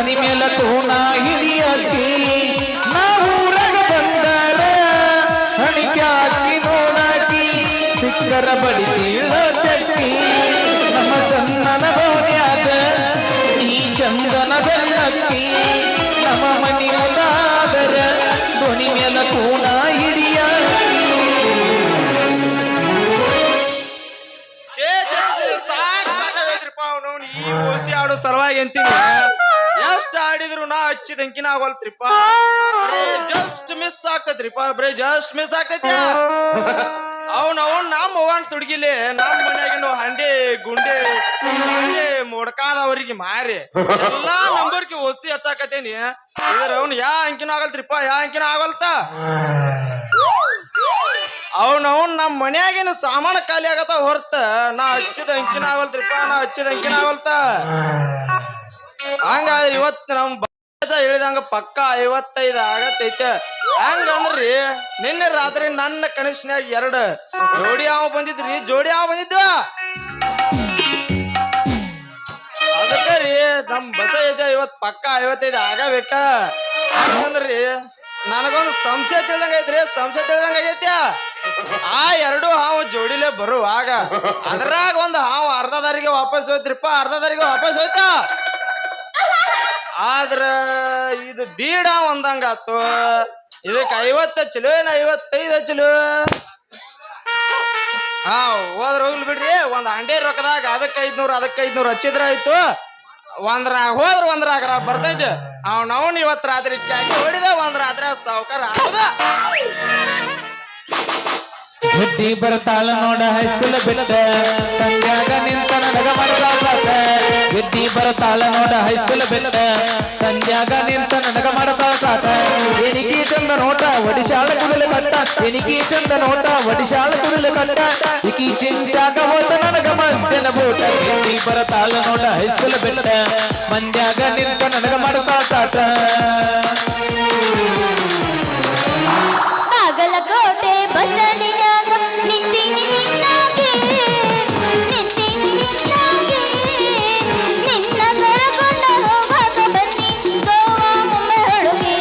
ಧ್ವನಿ ಮೇಲ ಕೋಣ ಹಿಡಿಯಕಿ ನಾವೂರಾಗ ಬಂದರ ಹಣಿಕೆ ಹಾಕಿ ನೋಡಾಕಿ ಸಿಕ್ಕರ ಬಡಿತೀಳ ತೆಕ್ಕಿ ನಮ್ಮ ಚಂದನ ಬೋನ್ಯಾದ ನೀ ಚಂದನ ಬೆಲ್ಲಕ್ಕಿ ನಮ್ಮ ಮನಿ ಮುಂದಾದರ ಧ್ವನಿ ಮೇಲ ಕೋಣ ಹಿಡಿಯ ಈ ಓಸಿ ಆಡೋ ಸಲುವಾಗಿ ಅಂತೀನಿ ಎಷ್ಟ್ ಆಡಿದ್ರು ನಾ ಹಚ್ಚಿದಂಕಿನ ಆಗೋಲ್ತ್ರಿಪ್ಪ ಜಸ್ಟ್ ಮಿಸ್ ಆಗ್ತೈತ್ರಿಪ್ಪ ಬರೀ ಜಸ್ಟ್ ಮಿಸ್ ಆಗ್ತೈತಿ ಅವ್ನ ನಮ್ಮ ಹೋಗನ್ ತುಡ್ಗಿಲಿ ನಮ್ಮ ಮನ್ಯಾಗಿನ ಹಂಡೆ ಗುಂಡೆ ಮೊಡ್ಕಾದವ್ರಿಗೆ ಮಾರಿ ಎಲ್ಲಾ ನಂಬರ್ಗೆ ಓಸಿ ಹಚ್ಚಾಕತೇನಿ ಇದ್ರ ಅವ್ನು ಯಾ ಅಂಕಿನ ಆಗಲ್ತ್ರಿಪ್ಪ ಯಾ ಅಂಕಿನ ಆಗಲ್ತ ಅವ್ನ ನಮ್ಮ ಮನ್ಯಾಗಿನ ಸಾಮಾನ ಖಾಲಿ ಆಗತ್ತ ಹೊರ್ತ ನಾ ಹಚ್ಚಿದ ಅಂಕಿನ ಆಗಲ್ತ್ರಿಪ್ಪ ನಾ ಹಚ್ಚಿದ ಅಂಕಿನ ಆಗಲ್ತ ಹಂಗಾದ್ರೆ ಇವತ್ತು ನಮ್ ಹೇಳಿದಂಗ ಪಕ್ಕ 55 ಆಗತ್ತೈತೆ ಹಂಗಂದ್ರಿ ನಿನ್ನೆ ರಾತ್ರಿ ನನ್ನ ಕನಸಿನ್ಯಾಗ 2 ಜೋಡಿ ಹಾವು ಬಂದಿದ್ರಿ ಜೋಡಿ ಹಾವು ಬಂದಿದ್ವ ಅದಕ್ಕೆ ರೀ ನಮ್ ಬಸಯ್ಯ ಇವತ್ ಪಕ್ಕ 55 ಆಗಬೇಕ ಹಂಗಂದ್ರಿ ನನಗೊಂದು ಸಂಶಯ ತಿಳಿದಂಗ ಐತ್ರಿ ಸಂಶಯ ತಿಳಿದಂಗ ಆಗೈತ್ಯ ಆ 2 ಹಾವು ಜೋಡಿಲೆ ಬರುವಾಗ ಅದ್ರಾಗ ಒಂದು ಹಾವು ಅರ್ಧ ದಾರಿಗೆ ವಾಪಸ್ ಹೋಯ್ತ್ರಿಪ್ಪ ಅರ್ಧ ದಾರಿಗೆ ವಾಪಸ್ ಹೋಯ್ತಾ ಆದ್ರ ಇದು ದೀಡ ಒಂದಂಗಾತು ಇದಕ್ಕೆ 50 ಚಲೋ ಏನ 55 ಚಲೋ ಹೋದ್ರ ಹೋಗ್ಲಿ ಬಿಡ್ರಿ ಒಂದ್ ಅಂಡೆ ರೊಕ್ಕದಾಗ ಅದಕ್ಕೆ 500 ಹಚ್ಚಿದ್ರ ಆಯ್ತು ಒಂದ್ರಾಗ ಬರ್ತೈತಿ ಅವ್ನವ್ನ ಇವತ್ ರಾತ್ರಿ ಕ್ಯಾಕಿ ಹೊಡಿದ ಒಂದ್ ರಾತ್ರಿ ಸಾವುಕಾರ ಆಗುದ ಬುದ್ಧಿ ಬರ್ತಾಳ ನೋಡ ಹೈಸ್ಕೂಲ್ ಬಿಟ್ಟ ಸಂಧ್ಯಾಗ ನಿಂತ ನನಗ ಮಾಡತಾಳ ಬುದ್ಧಿ ಬರ್ತಾಳ ನೋಡ ಹೈಸ್ಕೂಲ್ ಬಿಟ್ಟ ಸಂಧ್ಯಾಗ ನಿಂತ ನನಗ ಮಾಡತಾಳ ಎನಿಕಿ ಚಂದ ನೋಟ ಒಡಿಶಾಳ ಕುರುಳು ಕಟ್ಟ ಎನಿಕಿ ಚಂದ ನೋಟ ಒಡಿಶಾಳ ಕುರುಳು ಕಟ್ಟ ಇಕಿ ಚಿಂತ್ಯಾಗ ಹೋದ ನನಗ ಮಧ್ಯಾಹ್ನ ಬೋಟ ಬುದ್ಧಿ ಬರ್ತಾಳ ನೋಡ ಹೈಸ್ಕೂಲ್ ಬಿಟ್ಟ ಮಂದ್ಯಾಗ ನಿಂತ ನನಗ ಮಾಡತಾಳ ಬಾಗಲಕೋಟೆ ಬಸ್ ಸ್ಟ್ಯಾಂಡಿನಾಗ ನಿಂತೀನಿ ನಿನ್ನಾಗೆ ನಿನ್ನ ಕರಕೊಂಡ ಹೋಗಾಕ ಬನ್ನಿ ಗೋವಾ ಮುಮ್ಮೆ ಹುಡುಗಿ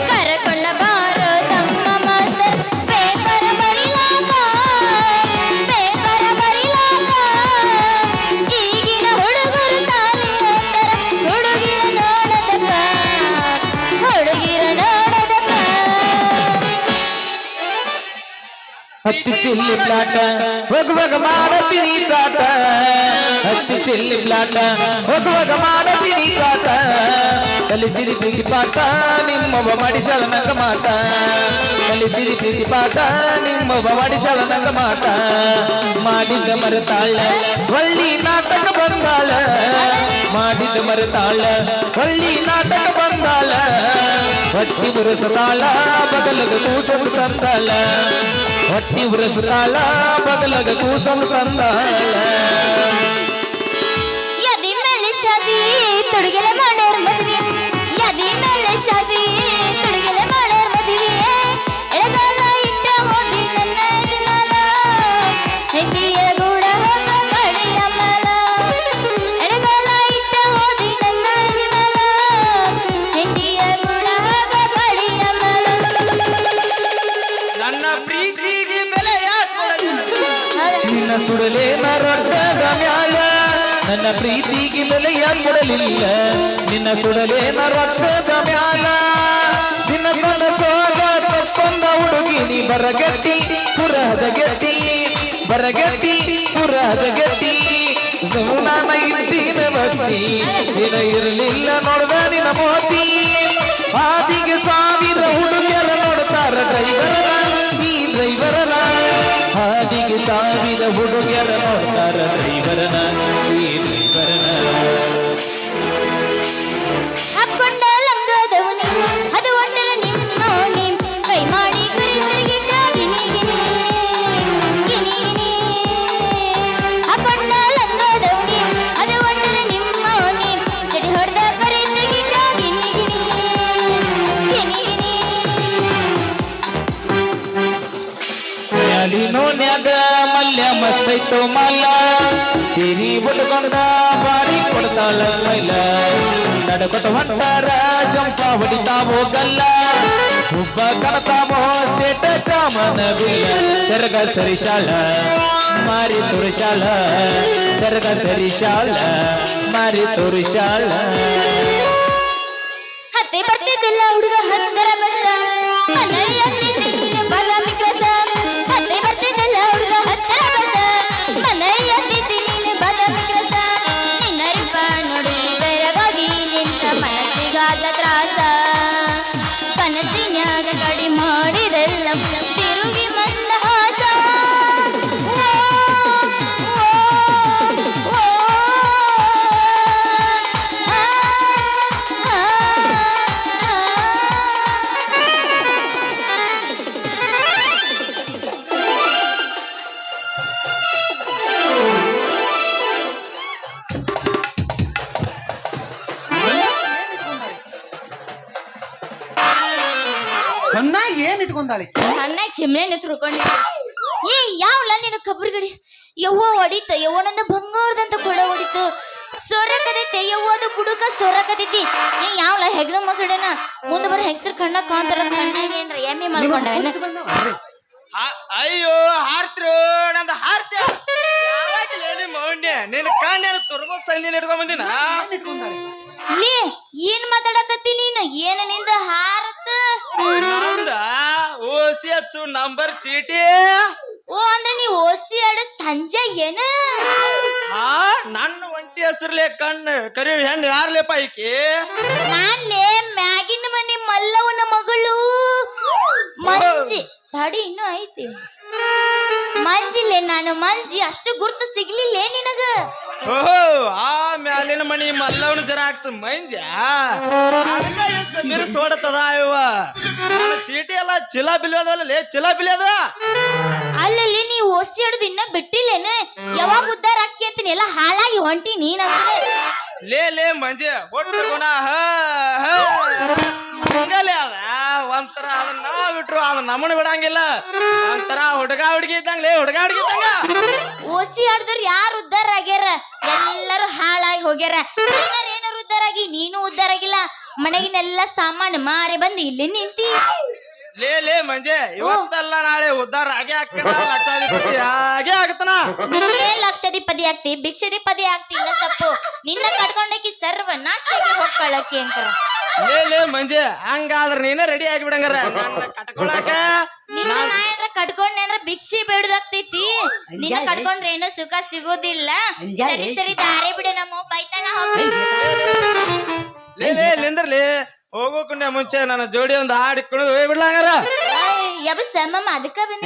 ಕರಕೊಂಡ ಬಾರೋ ತಮ್ಮ ಮಾಸ್ತರ್ ಪೇಪರ ಬರಿಲಾಕ ಈಗಿನ ಹುಡುಗರು ಸಾಲಿ ಹೋಗ್ತಾರ ಹುಡುಗಿರ ನೋಡದಕ್ಕ ಹತ್ತಿ ಚಿಲ್ಲಿ ಪ್ಲಾಟ ಹೋಗುವಾಗ ಮಾಡತೀನಿ ತಾಟ ಹತ್ತಿ ಚಿಲ್ಲಿ ಪ್ಲಾಟ ಹೋಗುವಾಗ ಮಾಡತೀನಿ ತಾಟ ಕಲಿಸಿರಿ ಪ್ರೀತಿ ಪಾಠ ನಿಮ್ಮೊಬ್ಬ ಮಾಡಿಸಲ ನಂಗ ಮಾತ ಕಲಿಸಿರಿ ಪ್ರೀತಿ ಪಾಠ ನಿಮ್ಮೊಬ್ಬ ಮಾಡಿಸಲ ನಂಗ ಮಾತ ಮಾಡಿದ ಮರೆತಾಳ ಒಳ್ಳಿ ನಾಟಕ ಬಂದಾಳ ಮಾಡಿದ ಮರೆತಾಳ ಒಳ್ಳಿ ನಾಟಕ ಬಂದಾಳ ಹೊಟ್ಟಿ ಬುರಸತಾಳ ಬಗಲಗ ಕೂಸಲು ತಂದಾಳ ಹೊಟ್ಟಿ ಬುರಸತಾಳ ಬಗಲಗ ಕೂಸಲು ತಂದಾಳ ಯದಿ ಮೇಲೆ ಶಾದಿ ತುಡುಗೆಲೆ ಮಾಡ್ಯಾರ ಮದ್ವಿ ಯದಿ ಮೇಲೆ ಶಾದಿ ತುಡುಗೆಲೆ ಮಾಡ್ಯಾರ ಮದ್ವಿ ಎಳಗಾಲ ಇಟ್ಟ ಹೋದಿ ನನ್ನ ಎದಿನಾಲ ಹೆಂಡಿಯ ಗೂಡ ಹೋಗ ಕಡಿಯ ಮೇಲ ಎಳಗಾಲ ಇಟ್ಟ ಹೋದಿ ನನ್ನ ಎದಿನಾಲ ಹೆಂಡಿಯ ಗೂಡ ಹೋಗ ಕಡಿಯ ಮೇಲ ನನ್ನ ಪ್ರೀತಿಗೆ ಬೆಲೆ ನಿನ್ನ ಸುಡಲೇ ನರಕದ ಮ್ಯಾಲ ನನ್ನ ಪ್ರೀತಿಗೆ ಬೆಲೆಯ ಕೊಡಲಿಲ್ಲ ನಿನ್ನ ಸುಡಲೇ ನರಕದ ಮ್ಯಾಲ ನಿನ್ನ ಕನಸೋಗ ತಕ್ಕೊಂದ ಹುಡುಗಿ ನೀ ಬರಗಟ್ಟಿ ಪುರದ ಗೆಟ್ಟಿ ಬರಗಟ್ಟಿ ಪುರದ ಗೆಟ್ಟಿ ನನ್ನ ಇದ್ದೀನ ಬತ್ತಿ ನಿನ ಇರಲಿಲ್ಲ ನೋಡ್ದ ನಿನ್ನ ಮೋತಿ ಹಾದಿಗೆ 1000 ಹುಡುಗಿಯರ ನೋಡ್ತಾರ ಡ್ರೈವರ ಈ ಡ್ರೈವರನ ಹಾದಿಗೆ 1000 ಹುಡುಗಿಯರ ನೋಡ್ತಾರ ಡ್ರೈವರನ ಈ ಡ್ರೈವರನ ಹಾಕೊಂಡ ಲಂಗದವನಿ ಅದು ಒಟ್ಟರ ನಿಮ್ಮ ಕೈ ಮಾಡಿ ಕರಿಸರಿಗಿಟ್ಟ ಗಿನಿ ಗಿನಿ ಗಿನಿ ಗಿನಿ ಹಾಕೊಂಡ ಲಂಗದವನಿ ಅದು ಒಟ್ಟರ ನಿಮ್ಮ ಸಿಡಿ ಹೊಡೆದ ಕರಿಸರಿಗಿಟ್ಟ ಗಿನಿ ಗಿನಿ ಗಿನಿ ಗಿನಿ ನ್ಯಾಗ ಮಲ್ಲ ಮಲ್ಯ ಮಸ್ತೈತು ಮಲ್ಲ ಸಿರಿ ಉಟ್ಕೊಂಡ ಬಾರಿ ಕೊಡ್ತಾಳ ಮೈಲ ನಡ್ಕೊತ ಹೊಂಟಾರ ಜಂಪ ಹೊಡಿತಾವೋ ಗಲ್ಲ ಹುಬ್ಬ ಕಣತಾವೋ ಸ್ಟೇಟ ಕಾಮನ ಬಿಲ್ಲ ಸರ್ಗ ಸರಿಶಾಳ ಮಾರಿ ತುರಿಶಾಳ ಸರ್ಗ ಸರಿಶಾಳ ಮಾರಿ ತುರಿಶಾಳ ಹತ್ತೆ ಬರ್ತಿದ್ದಿಲ್ಲ ಹುಡುಗ ಹತ್ತರ ಬಸ ಮನೆಯಲ್ಲಿ ನೀನು ಬಾದಾಮಿ ಕಸ ಹತ್ತೆ ಬರ್ತಿದ್ದಿಲ್ಲ ಹುಡುಗ ಹತ್ತರ ಬಸ ಮನೆಯಲ್ಲಿ ನೀನು ಬಾದಾಮಿ ಕಸ ನಿನ್ನ ರೂಪ ನೋಡಿ ಬೆರಗಾಗಿ ನಿಂತ ಮನಸ್ಸಿಗಾದ ತ್ರಾಸ ಕನಸಿನ್ಯಾಗ ಕಡಿ ಮಾಡಿದೆಲ್ಲ ತಿರುಗಿ ಮಂದಹಾಸ ಕಣ್ಣಾಗ ಏನ್ ಇಟ್ಕೊಂಡಾಳಿ ಅಣ್ಣ ಚಿಮ್ನೆ ನಿಂತ್ರುಕೊಂಡಿ ಏ ಯಾವಲ್ಲ ನಿನ್ನ ಕಬ್ರಗಡಿ ಯವ್ವ ಹೊಡಿತ ಯವ್ವನಂದ ಬಂಗಾರದಂತ ಕೊಡ ಹೊಡಿತು ಸೊರಕದೈತೆ ಯವ್ವದು ಬುಡುಕ ಸೊರಕದೈತಿ ಏ ಯಾವಲ್ಲ ಹೆಗ್ಣ ಮಸಡನ ಮುಂದೆ ಬರ ಹೆಂಗಸರ್ ಕಣ್ಣ ಕಾಂತಾರ ಕಣ್ಣಾಗ ಏನ್ರ ಎಮ್ಮೆ ಮಲ್ಕೊಂಡವೇನ ಅಯ್ಯೋ ಹಾರ್ತ್ರು ನಂದ ಹಾರ್ತ್ಯ ಮೌನ್ಯ ನಿನ್ನ ಕಣ್ಣ ತುರ್ಬೋದ್ ಸಂದಿನ ಇಟ್ಕೊಂಡ್ ಬಂದಿನ ಲೇ ಏನ್ ಮಾತಾಡಕತ್ತಿ ನೀನು ಏನ ನಿಂದ ಹಾರತ್ತ ನಂದ ಓಸಿ ಹಚ್ಚು ನಂಬರ್ ಚೀಟಿ ಓ ಅಂದ್ರೆ ನೀ ಓಸಿ ಆಡ ಸಂಜೆ ಏನ ಹಾ ನನ್ನ ಒಂಟಿ ಹೆಸರ್ಲೆ ಕಣ್ಣು ಕರಿ ಹೆಣ್ಣು ಯಾರ್ಲೆಪ್ಪ ಈಕಿ ನಾನ್ಲೇ ಮ್ಯಾಗಿನ ಮನೆ ಮಲ್ಲವನ ಮಗಳು ಮಂಜಿ ತಡಿ ಇನ್ನೂ ಐತಿ ಮಂಜಿಲೆ ನಾನು ಮಂಜಿ ಅಷ್ಟು ಗುರ್ತು ಸಿಗ್ಲಿಲ್ಲ ನಿನಗ ಓಹೋ ಆ ಮ್ಯಾಲಿನ ಮನಿ ಮಲ್ಲವನ ಜರಾಕ್ಸ್ ಮಂಜ ಅದಕ್ಕ ಎಷ್ಟು ಬಿರುಸ್ ಹೊಡತದ ಇವ ನನ್ನ ಚೀಟಿ ಎಲ್ಲ ಚಿಲ ಬಿಲಿ ಅದಲ್ಲ ಚಿಲ ಬಿಲಿ ಅದ ಅಲ್ಲಲ್ಲಿ ನೀ ಓಸಿ ಆಡುದು ಇನ್ನ ಬಿಟ್ಟಿಲ್ಲೇನ ಯಾವಾಗ ಉದ್ದಾರ ಅಕ್ಕಿ ಅಂತೀನಿ ಎಲ್ಲ ಹಾಳಾಗಿ ಹೊಂಟಿ ನೀನಂದ್ರೆ ಲೇ ಮಂಜೆ ಒಟ್ಟು ಗುಣ ಹಂಗಲೇ ಅದ ಒಂಥರ ಅದನ್ನ ನಾವ್ ಬಿಟ್ರು ಅದನ್ನ ನಮ್ಮನ್ನ ಬಿಡಂಗಿಲ್ಲ ಒಂಥರ ಹುಡುಗ ಹುಡುಗಿ ಇದ್ದಂಗ್ಲೇ ಹುಡುಗ ಹುಡುಗಿ ಇದ್ದಂಗ ಓಸಿ ಆಡ್ದ್ರ ಯಾರು ಉದ್ದಾರ ಆಗ್ಯಾರ ಎಲ್ಲರೂ ಹಾಳಾಗಿ ಹೋಗ್ಯಾರ ಏನಾರು ಉದ್ದಾರ ಆಗಿ ನೀನು ಉದ್ದಾರ ಆಗಿಲ್ಲ ಮನೆಗಿನೆಲ್ಲ ಸಾಮಾನು ಮಾರಿ ಬಂದು ಇಲ್ಲಿ ನಿಂತಿ ಲೇ ಮಂಜೆ ಇವತ್ತಲ್ಲ ನಾಳೆ ಉದ್ದಾರ ಹಾಗೆ ಆಗ್ತಾನ ಲಕ್ಷಾಧಿಪತಿ ಹಾಗೆ ಆಗ್ತಾನ ನೀನೇ ಲಕ್ಷಾಧಿಪತಿ ಆಗ್ತಿ ಭಿಕ್ಷಾಧಿಪತಿ ಆಗ್ತಿ ಇಲ್ಲ ತಪ್ಪು ನಿನ್ನ ಕಟ್ಕೊಂಡಾಕಿ ಸರ್ವ ನಾಶಕ್ಕೆ ಹೋಗ್ಕೊಳ್ಳಾಕಿ ಅಂತಾರ ಲೇ ಮಂಜೆ ಹಂಗಾದ್ರ ನೀನೇ ರೆಡಿ ಆಗಿ ಬಿಡಂಗಾರ ಕಟ್ಕೊಳಕ ನಿನ್ನ ನಾಯನ್ರ ಕಟ್ಕೊಂಡೆ ಅಂದ್ರ ಭಿಕ್ಷೆ ಬೇಡುದಾಗ್ತೈತಿ ನಿನ್ನ ಕಟ್ಕೊಂಡ್ರೆ ಏನು ಸುಖ ಸಿಗೋದಿಲ್ಲ ಸರಿ ಸರಿ ದಾರಿ ಬಿಡು ನಮ್ಮ ಬೈತಾನ ಹೋಗಿ ಲೇ ನಿಂದ್ರಲಿ ಹೋಗೋಕುಂಡೆ ಮುಂಚೆ ನನ್ನ ಜೋಡಿ ಒಂದು ಹಾಡಿ ಕುಣಿದು ಹೋಗಿ ಬಿಡ್ಲಂಗಾರ ಯಬಸ ಮಮ್ಮ ಅದಕ್ಕ ಬಂದ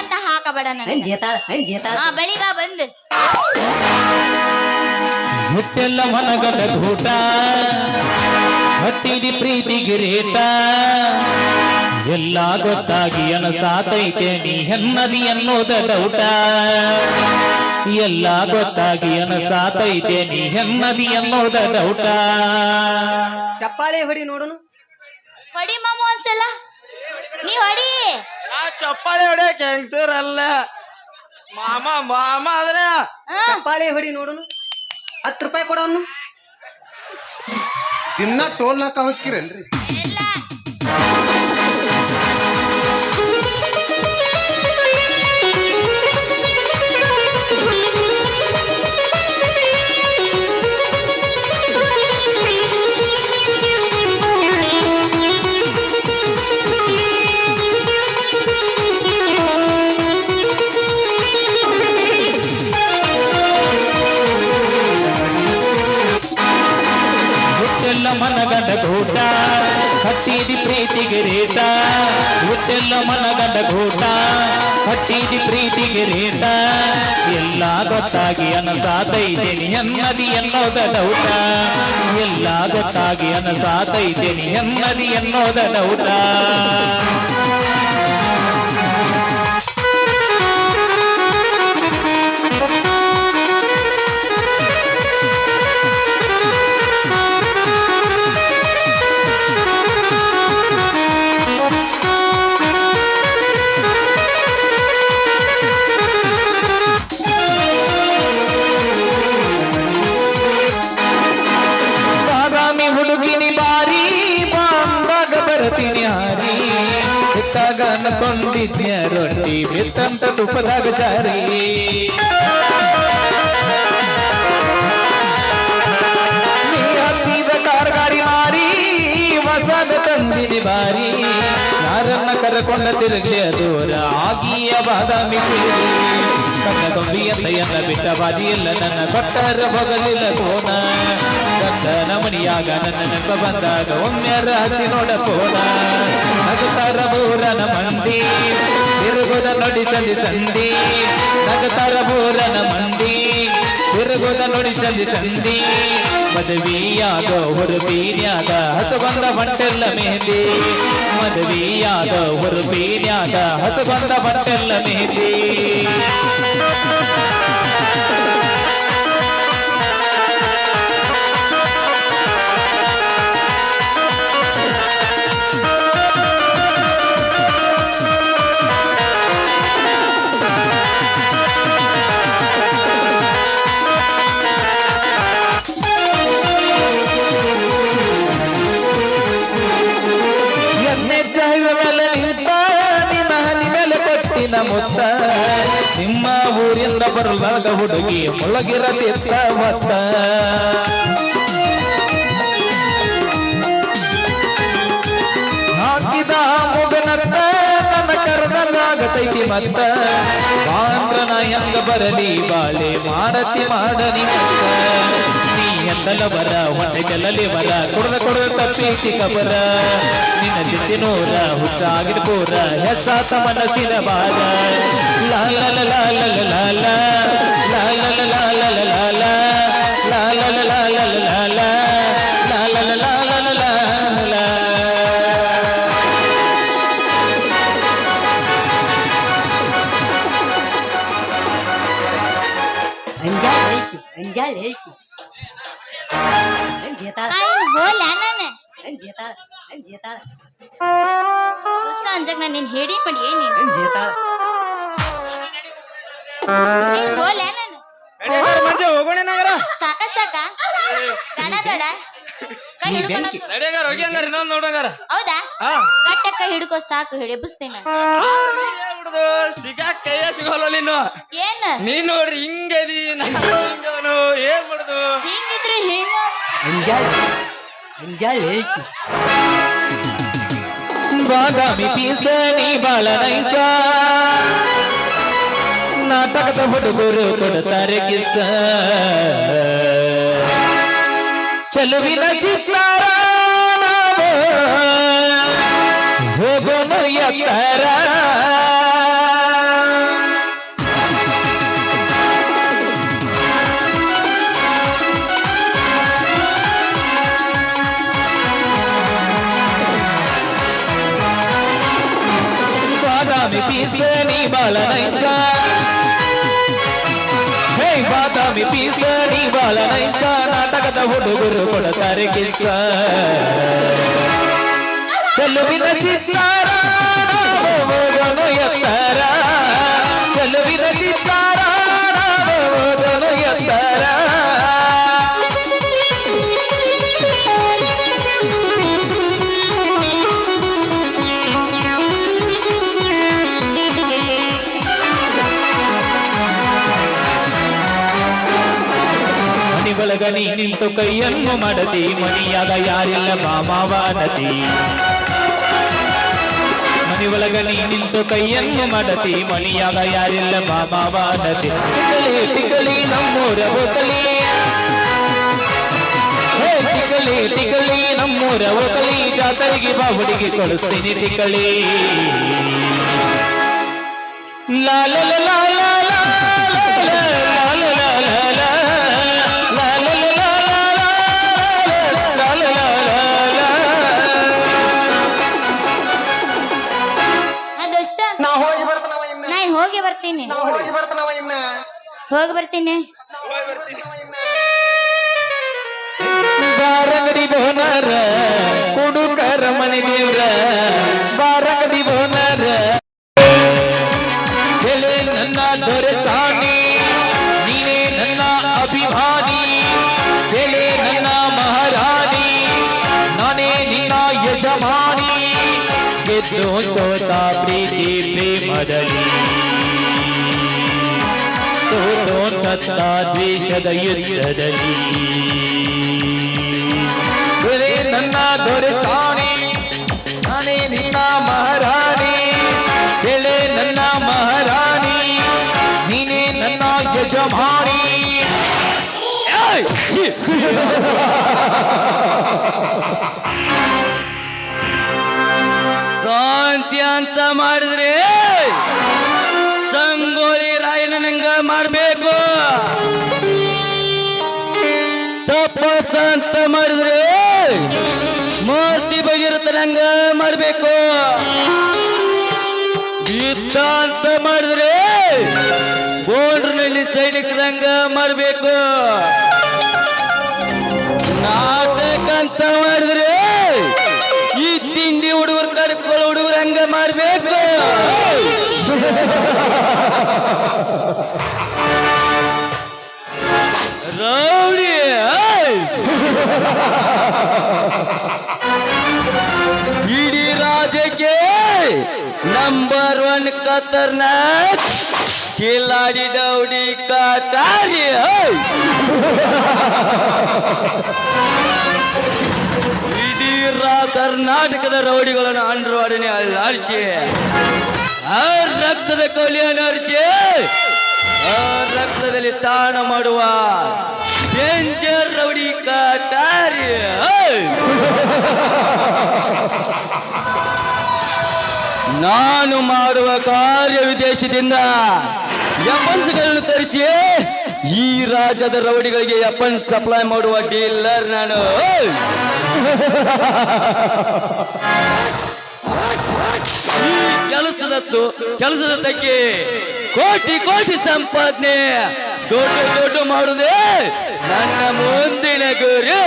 ಅಂತ ಹಾಕಬೇಡ ಬಳಿ ಬಾ ಬಂದ್ ಹುಟ್ಟೆಲ್ಲ ಮನಗದ ಘೂಟ ಹಟ್ಟಿದಿ ಪ್ರೀತಿ ಗಿರೀಟ ಎಲ್ಲ ಗೊತ್ತಾಗಿ ಅನಸಾತೈತೆ ನೀ ಹೆನ್ನದಿ ಅನ್ನೋದ ಡೌಟ ಎಲ್ಲ ಗೊತ್ತಾಗಿ ಅನಸಾತೈತೆ ನೀ ಹೆನ್ನದಿ ಅನ್ನೋದ ಡೌಟ ಚಪ್ಪಾಳೆ ಹೊಡಿ ನೋಡೋನು ಹೊಡಿ ಮಾಮ ಒಂದ್ಸಲ ನೀ ಹೊಡಿ ನಾ ಚಪ್ಪಾಳೆ ಹೊಡಿಯಕ್ ಹೆಂಗ್ಸೂರ್ ಅಲ್ಲ ಮಾಮ ಆದ್ರೆ ಚಪ್ಪಾಳೆ ಹೊಡಿ ನೋಡೋನು 10 ರೂಪಾಯಿ ಕೊಡೋನು ದಿನ ಟೋಲ್ ಹಾಕ ಹೋಗ್ಕಿರೇನ್ರಿ ಎಲ್ಲ ಹುಟ್ಟೆಲ್ಲ ಮನಗಂಡ ಘೂಟ ಹಟ್ಟಿದಿ ಪ್ರೀತಿಗೆ ರೇಟ ಹುಟ್ಟೆಲ್ಲ ಮನಗಂಡ ಘೂಟ ಹಟ್ಟಿದಿ ಪ್ರೀತಿಗೆ ರೇಟ ಎಲ್ಲ ಗೊತ್ತಾಗಿ ಅನಸಾತೈತೆ ನೀ ಹೆನ್ನದಿ ಅನ್ನೋದ ಡೌಟ ಎಲ್ಲ ಗೊತ್ತಾಗಿ ಅನಸಾತೈತೆ ನೀ ಹೆನ್ನದಿ ಅನ್ನೋದ ಡೌಟ ಬರ್ತೀನಿ ಹಾರಿ ಬಿತ್ತಾಗ ಅನ್ಕೊಂಡಿದ್ನ್ಯ ರೊಟ್ಟಿ ಬಿತ್ತಂತ ತುಪ್ಪದಾಗ ಜಾರಿ ನೀ ಹತ್ತಿದ ಕಾರ್ ಗಾಡಿ ಮಾರಿ ಹೊಸದ ತಂದಿನಿ ಬಾರಿ ಯಾರನ್ನ ಕರ್ಕೊಂಡ ತಿರುಗಿ ದೂರ ಆಗಿಯ ಬಾದಾಮಿ ಚೀರಿ ಕಣ್ಣ ಕೊಂಬಿಯ ತಯ್ಯನ್ನ ಬಿಟ್ಟ ಬಾಜಿಯಲ್ಲ ನನ್ನ ಕೊಟ್ಟರ ಬಗಲಿಲ್ಲ ಕೋನ ಗಂಡನ ಮಣಿಯಾಗ ನನ್ನ ನೆನಪ ಬಂದಾಗ ಒಮ್ಮೆರ ಹಚ್ಚಿ ನೋಡ ಕೋನ ನಗುತ್ತಾರ ಬೋರನ ಮಂದಿ ತಿರುಗುದ ನೋಡಿ ಸಂದಿ ಸಂದಿ ನಗುತ್ತಾರ ಬೋರನ ಮಂದಿ ತಿರುಗುದ ನೋಡಿ ಸಂದಿ ಸಂದಿ ಮದುವೆಯಾದ ಹುರುಬೀನ್ಯಾದ ಹಸಬಂದ ಬಂಟೆಲ್ಲ ಮೆಹಂದಿ ಮದುವೆಯಾದ ಹುರುಬೀನ್ಯಾದ ಹಸಬಂದ ಬಂಟೆಲ್ಲ ಮೆಹಂದಿ ಮುತ್ತ ನಿಮ್ಮ ಊರಿಂದ ಬರಲಾದ ಹುಡುಗಿ ಮುಳಗಿರಲಿತ್ತ ಮತ್ತ ಹಾಕಿದ ಮುಗನತ್ತ ನನ್ನ ಕರ್ದಂಗಾಗತೈತಿ ಮತ್ತ ಬಾಂದ್ರನ ಹೆಂಗ ಬರಲಿ ಬಾಳೆ ಮಾಡತಿ ಮಾಡನಿ ಮತ್ತ ನೀ ಎಂದಲ ಬರ ಹೊಟ್ಟೆ ಚೆಲ್ಲಲಿ ಬರ ಕುಡ್ದ ತಪ್ಪಿ ಕಬರ ನಿನ್ನ ಚಿತ್ತಿನೂರ ಹುಚ್ಚಾಗಿರ್ಪೂರ ಹೆಸಾತ ಮನಸ್ಸಿನ ಬಾರ ಲಾಲ ಲಾಲ ಲಾಲ ಲಾಲ ಲಾಲ ಲಾಲ ಲಾಲ ಲಾಲ ಲಾಲ ಲಾಲ ಲಾಲ ಲಾಲ अंजाल है की जेता ಆಯ್ನ್ ಹೋಲ ನಾನು जेता जेता ಸಂಜೆಗ್ ನಾನು ನಿನ್ ಹೇಳಿ ಮಾಡಿ ಏನೇನು जेता ಹೋಲ ನಾನು ಮಂಜೆ ಹೋಗೋಣ ನಗರ ಸಾಕ ಬೇಡ ಬೇಡ ಕೈ ನೀ ಹಿಡ್ಕೊ ಬೆಂಕಿ. ನಂಗೆ. ನಡಿಯಗಾರ ಹೋಗಿ ಹಂಗಾರ ಇನ್ನೊಂದ್ ನೋಡಂಗಾರ ಹೌದಾ ಹಾ ಗಟ್ಟ ಕೈ ಹಿಡ್ಕೊ ಸಾಕು ಹಿಡಿ ಎಬ್ಬಿಸ್ತೇನೆ ಬಿಡುದು ಸಿಗಾಕ್ ಕೈಯ ಸಿಗೋಲ್ಲ ನೀನು ಏನ್ ನೀನ್ ನೋಡ್ರಿ ಹಿಂಗದಿ ಹಿಂಗವನು ಏನ್ ಮಾಡುದು ಹಿಂಗಿದ್ರೆ ಹಿಂಗ अंजाल है की ಬಾದಾಮಿ ಪೀಸ ನೀ ಬಾಳ ನೈಸ ನಾಟಕದ ಹುಡುಗರು ಕೊಡ್ತಾರೆ ಕಿಸ ಚಲುವಿನ ಚಿತ್ತಾರ ನಾವು ಹೋಗೋನು ಎತ್ತರ ಬಾದಾಮಿ ಪೀಸ ನೀ ಬಾಳ ನೈಸ ಹೇ ಬಾದಾಮಿ ಪೀಸ ನೀ ಬಾಳ ನೈಸ ನಾಟಕದ ಹುಡುಗರು ಕೊಡ್ತಾರೆ ಕಿಸ ಚೆಲುವಿನ ಚಿತ್ತಾರ ನಾವು ಹೋಗೋನು ಎತ್ತರ ಚೆಲುವಿನ ಚಿತ್ತಾರ ನಾವು ಹೋಗೋನು ಎತ್ತರ ಮನಿಗೊಳಗ ನೀ ನಿಂತು ಕೈಯನ್ನು ಮಾಡತಿ ಮನಿಯಾಗ ಯಾರಿಲ್ಲ ಮಾಮಾವ ಅನ್ನತಿ ಮನಿಯೊಳಗ ನೀ ನಿಂತು ಕೈಯನ್ನು ಮಾಡತಿ ಮನಿಯಾಗ ಯಾರಿಲ್ಲ ಮಾಮಾವ ಅನ್ನತಿ ಟಿಕಲಿ ಟಿಕಲಿ ನಮ್ಮೂರ ಹೋಗಲಿ ಟಿಕಲಿ ಟಿಕಲಿ ನಮ್ಮೂರ ಹೋಗಲಿ ಜಾತರೆಗೆ ಬಾ ಹುಡುಗಿ ಕೊಡಿಸ್ತೀನಿ ಟಿಕಲಿ ಲಾಲ ಲಾಲ ಹೋಗಿ ಬರ್ತೀನಿ ಹೋಗಿ ಬರ್ತೀನಿ ಬಾರಂಗಡಿ ಬೋನರ ಕುಡುಕರ ಮನೆ ದೇವ್ರ ಬಾರಂಗಡಿ ಬೋನರ ಹೇಳೆ ನನ್ನ ದೊರೆ ಸಾಣಿ ನೀನೇ ನನ್ನ ಅಭಿಮಾನಿ ಹೇಳೆ ನನ್ನ ಮಹಾರಾಣಿ ನಾನೇ ನಿನ್ನ ಯಜಮಾನಿ ಗೆದ್ದು ಸೋತ ಪ್ರೀತಿ ಪ್ರೇಮದಲ್ಲಿ ಸೋತೋ ಸತ್ತ ದ್ವೇಷದ ಯುದ್ಧದಲ್ಲಿ ದೊರೆ ನನ್ನ ದೊರೆ ಸಾಣಿ ನಾನೇ ನಿನ್ನ ಮಹಾರಾಣಿ ಹೇಳೆ ನನ್ನ ಮಹಾರಾಣಿ ನೀನೇ ನನ್ನ ಯಜಮಾನಿ ಏಯ್! ಛೀ! ಕ್ರಾಂತಿ ಅಂತ ಮಾಡಿದ್ರೆ ಸಂಗೋಲಿ ರಾಯಣ್ಣನಂಗ ಮಾಡ್ಬೇಕು, ತಪಸ್ಸ ಅಂತ ಮಾಡಿದ್ರೆ ಮೂರ್ತಿ ಭಗೀರಥನಂಗ ಮಾಡ್ಬೇಕು, ಯುದ್ಧ ಅಂತ ಮಾಡಿದ್ರೆ ಬೋರ್ಡ್ನಲ್ಲಿ ಸೈನಿಕರಂಗ ಮಾಡ್ಬೇಕು, ನಾಟಕ ಅಂತ ಮಾಡಿದ್ರೆ ಈ ತಿಂಡಿ ಹುಡುಗರು ಕರ್ಕೊಳ್ಳೋ ಹುಡುಗರು ಹಂಗ ಮಾಡ್ಬೇಕು. ರೌಡಿ ಇಡೀ ರಾಜ್ಯಕ್ಕೆ ನಂಬರ್ 1 ಖತರ್ನಾಕ್ ಕಿಲಾಡಿ ದೌಡಿ ಕಾಟಾರಿ. ಇಡೀ ಕರ್ನಾಟಕದ ರೌಡಿಗಳನ್ನು ಅಂಡರ್ವಾಡಿನಿ ಅಲ್ಲಾಡಿಸಿ ಆ ರಕ್ತದ ಕೌಲಿಯನ್ನು ಹರಿಸಿ ಆ ರಕ್ತದಲ್ಲಿ ಸ್ನಾನ ಮಾಡುವ ಡೇಂಜರ್ ರೌಡಿ ಕಾಟಾರಿ. ನಾನು ಮಾಡುವ ಕಾರ್ಯ ವಿದೇಶದಿಂದ ವೆಪನ್ಸ್ಗಳನ್ನು ತರಿಸಿ ಈ ರಾಜ್ಯದ ರೌಡಿಗಳಿಗೆ ವೆಪನ್ಸ್ ಸಪ್ಲೈ ಮಾಡುವ ಡೀಲರ್ ನಾನು. ಈ ಕೆಲಸದ ತಕ್ಕೆ ಕೋಟಿ ಕೋಟಿ ಸಂಪಾದನೆ ದೊಡ್ಡ ಮಾಡುವುದೇ ನನ್ನ ಮುಂದಿನ ಗುರಿ.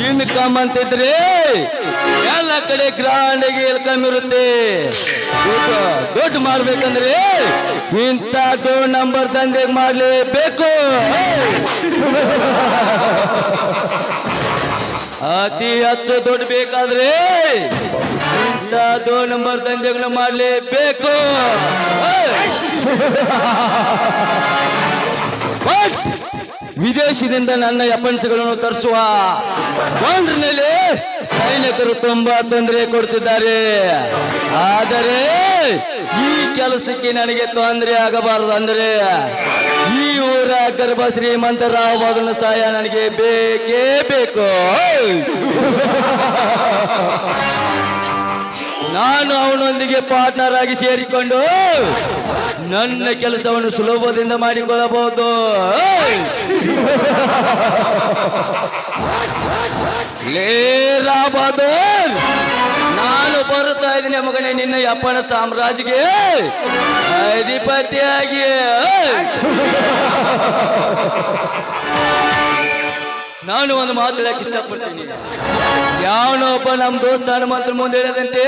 ಇನ್ಕಮ್ ಅಂತಿದ್ರೆ ಎಲ್ಲ ಕಡೆ ಗ್ರಾಂಡ್ ಆಗಿ ಇನ್ಕಮ್ ಇರುತ್ತೆ. ದೊಡ್ಡ ಮಾಡ್ಬೇಕಂದ್ರೆ ಇಂಥದ್ದು ನಂಬರ್ ದಂಧೆ ಮಾಡ್ಲೇಬೇಕು. ಅತಿ ಹೆಚ್ಚು ದುಡ್ಡು ಬೇಕಾದ್ರೆ ಇಂಥದ್ದು ನಂಬರ್ ದಂಧೆಗಳು ಮಾಡ್ಲೇಬೇಕು. ವಿದೇಶದಿಂದ ನನ್ನ ವೆಪನ್ಸ್ಗಳನ್ನು ತರಿಸುವ ಗೊಂಡ್ರಿನಲ್ಲಿ ಸೈನಿಕರು ತುಂಬಾ ತೊಂದರೆ ಕೊಡ್ತಿದ್ದಾರೆ. ಆದರೆ ಈ ಕೆಲಸಕ್ಕೆ ನನಗೆ ತೊಂದರೆ ಆಗಬಾರದು ಅಂದ್ರೆ ಈ ಊರ ಗರ್ಭ ಶ್ರೀಮಂತರಾವ್ ಮಗನ ಸಹಾಯ ನನಗೆ ಬೇಕೇ ಬೇಕು. ನಾನು ಅವನೊಂದಿಗೆ ಪಾರ್ಟ್ನರ್ ಆಗಿ ಸೇರಿಕೊಂಡು ನನ್ನ ಕೆಲಸವನ್ನು ಸುಲಭದಿಂದ ಮಾಡಿಕೊಳ್ಳಬಹುದು. ಲೇರಾ ಬಹದ್ದೂರ್, ನಾನು ಬರುತ್ತಾ ಇದ್ದೀನಿ ಮಗನೇ ನಿನ್ನ ಅಪ್ಪನ ಸಾಮ್ರಾಜ್ಯಕ್ಕೆ ಅಧಿಪತಿಯಾಗಿ. ನಾನು ಒಂದು ಮಾತು ಹೇಳಕ್ ಇಷ್ಟಪಡ್ತೀನಿ. ಯಾವನೊಬ್ಬ ನಮ್ಮ ದೋಸ್ತ ಹನುಮಂತ ಮುಂದೆ ಹೇಳಿದಂತೆ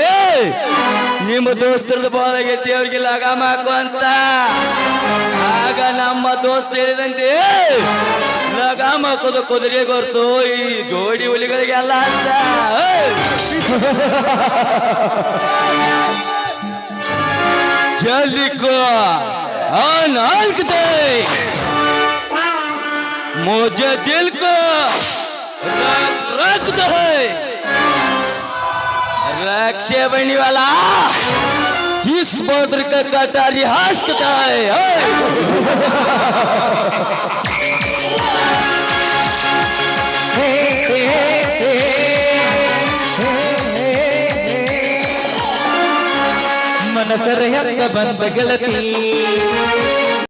ನಿಮ್ಮ ದೋಸ್ತರದ ಬಾಲಾಗೈತಿ ಅವ್ರಿಗೆ ಲಗಾಮ ಹಾಕು ಅಂತ. ಆಗ ನಮ್ಮ ದೋಸ್ತ ಹೇಳಿದಂತೆ ಲಗಾಮ ಹಾಕೋದು ಕುದುರೆ ಗೊತ್ತು ಈ ಜೋಡಿ ಹುಲಿಗಳಿಗೆಲ್ಲ ಅಂತ. ಜಲ್ದಿ ಕೋ मुझे दिल को रखता है रक्षे बनने वाला इस बोत्र का कटारी हंसता है. ಮನಸರ ಹೆಂಗ ಬಂದ ಗೆಳತಿ